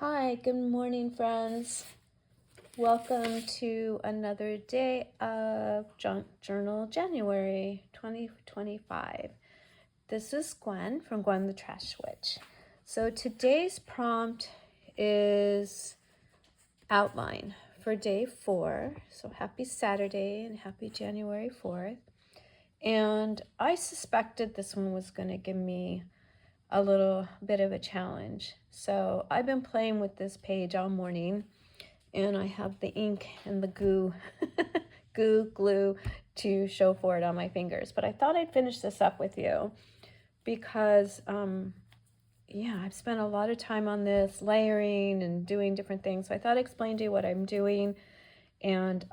Hi, good morning, friends. Welcome to another day of Junk Journal January 2025. This is Gwen from Gwen the Trash Witch. So today's prompt is outline for day 4. So happy Saturday and happy January 4th. And I suspected this one was going to give me a little bit of a challenge. So I've been playing with this page all morning, and I have the ink and the glue to show for it on my fingers. But I thought I'd finish this up with you because, yeah, I've spent a lot of time on this, layering and doing different things. So I thought I'd explain to you what I'm doing and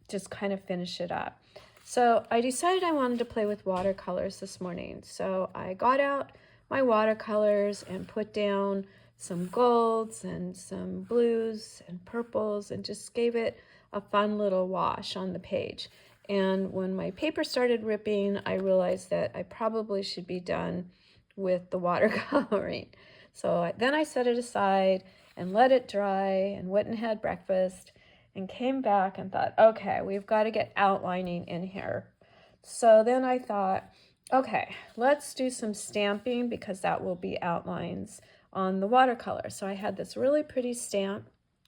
just kind of finish it up. So I decided I wanted to play with watercolors this morning. So I got out my watercolors and put down some golds and some blues and purples and just gave it a fun little wash on the page. And when my paper started ripping, I realized that I probably should be done with the watercoloring. So then I set it aside and let it dry and went and had breakfast and came back and thought, okay, we've got to get outlining in here. So then I thought, okay, let's do some stamping because that will be outlines on the watercolor. So I had this really pretty stamp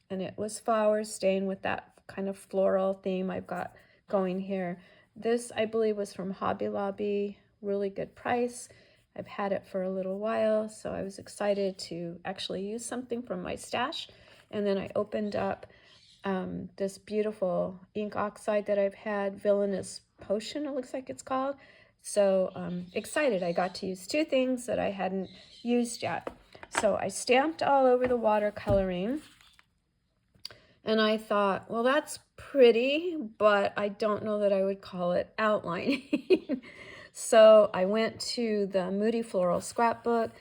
and it was flowers staying with that kind of floral theme I've got going here. This, I believe, was from Hobby Lobby, really good price. I've had it for a little while, so I was excited to actually use something from my stash. And then I opened up this beautiful ink oxide that I've had, Villainous Potion, it looks like it's called. So excited, I got to use two things that I hadn't used yet. So I stamped all over the watercoloring, and I thought, well, that's pretty, but I don't know that I would call it outlining. So I went to the Moody Floral scrapbook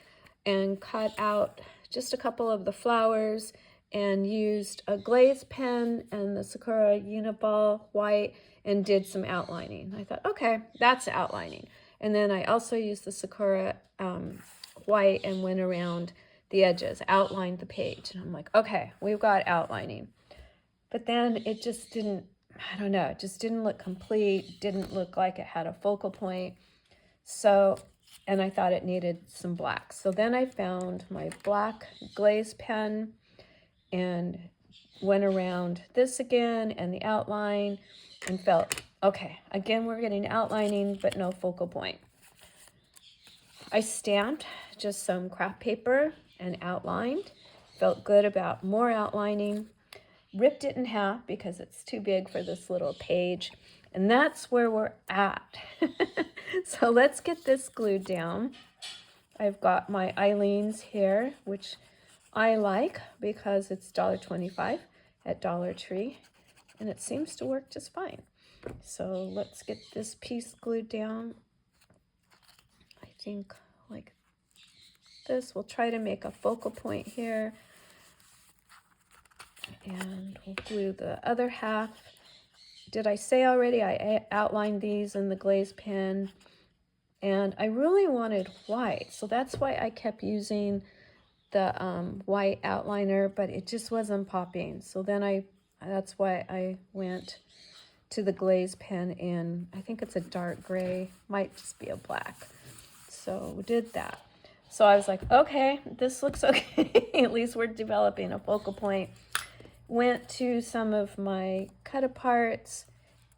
and cut out just a couple of the flowers and used a glaze pen and the Sakura Uniball white and did some outlining. I thought, okay, that's outlining. And then I also used the Sakura white and went around the edges, outlined the page. And I'm like, okay, we've got outlining. But then it just didn't, I don't know, it just didn't look complete, didn't look like it had a focal point. So, and I thought it needed some black. So then I found my black glaze pen and went around this again and the outline and felt, okay, again, we're getting outlining, but no focal point. I stamped just some craft paper and outlined, felt good about more outlining, ripped it in half because it's too big for this little page. And that's where we're at. So let's get this glued down. I've got my Eileen's here, which I like because it's $1.25 at Dollar Tree, and it seems to work just fine. So let's get this piece glued down. I think like this. We'll try to make a focal point here, and we'll glue the other half. Did I say already I outlined these in the glaze pen? And I really wanted white, so that's why I kept using the white outliner, but it just wasn't popping. So then that's why I went to the glaze pen in, I think it's a dark gray, might just be a black. So we did that. So I was like, okay, this looks okay. At least we're developing a focal point. Went to some of my cut aparts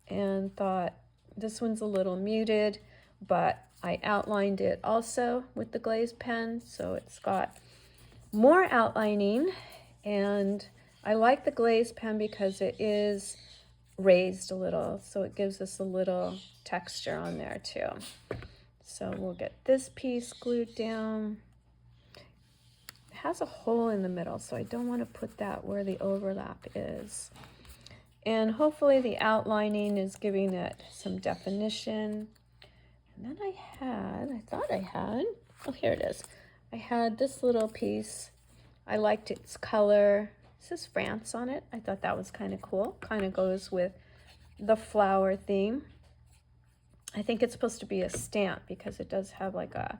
and thought this one's a little muted, but I outlined it also with the glaze pen, so it's got more outlining. And I like the glaze pen because it is raised a little, so it gives us a little texture on there too. So we'll get this piece glued down. It has a hole in the middle, so I don't want to put that where the overlap is. And hopefully the outlining is giving it some definition. And then I thought I had, oh, here it is. I had this little piece. I liked its color. It says France on it. I thought that was kind of cool. Kind of goes with the flower theme. I think it's supposed to be a stamp because it does have like a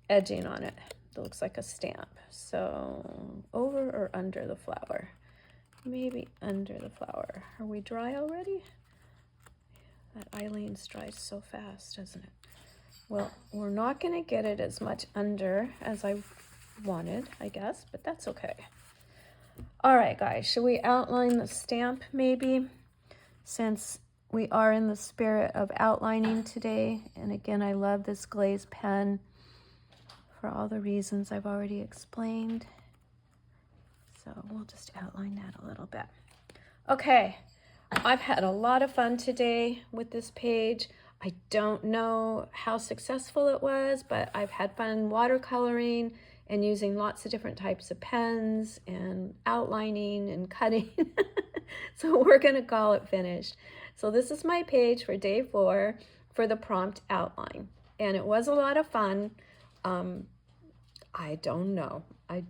edging on it. that looks like a stamp. So over or under the flower? Maybe under the flower. Are we dry already? That Eileen's dries so fast, doesn't it? Well, we're not going to get it as much under as I wanted, I guess, but that's okay. All right, guys, should we outline the stamp maybe? Since we are in the spirit of outlining today. And again, I love this glaze pen for all the reasons I've already explained. So we'll just outline that a little bit. Okay, I've had a lot of fun today with this page. I don't know how successful it was, but I've had fun watercoloring and using lots of different types of pens and outlining and cutting. So we're gonna call it finished. So this is my page for day 4 for the prompt outline. And it was a lot of fun. I don't know. I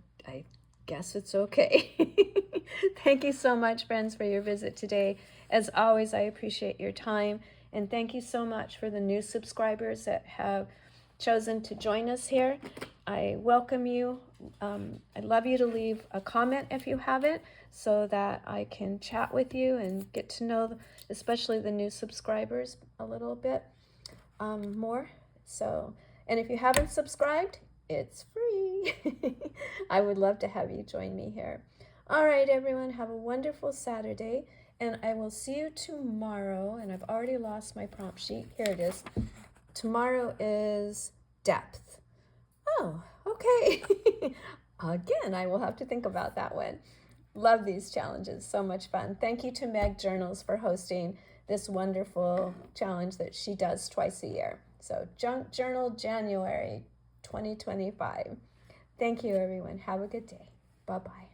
guess it's okay. Thank you so much, friends, for your visit today. As always, I appreciate your time. And thank you so much for the new subscribers that have chosen to join us here. I welcome you. I'd love you to leave a comment if you haven't, so that I can chat with you and get to know, especially the new subscribers, a little bit more. So, and if you haven't subscribed, it's free. I would love to have you join me here. All right, everyone, have a wonderful Saturday, and I will see you tomorrow. And I've already lost my prompt sheet. Here it is. Tomorrow is depth. Oh, okay. Again, I will have to think about that one. Love these challenges. So much fun. Thank you to Meg Journals for hosting this wonderful challenge that she does twice a year. So Junk Journal January 2025. Thank you, everyone. Have a good day. Bye-bye.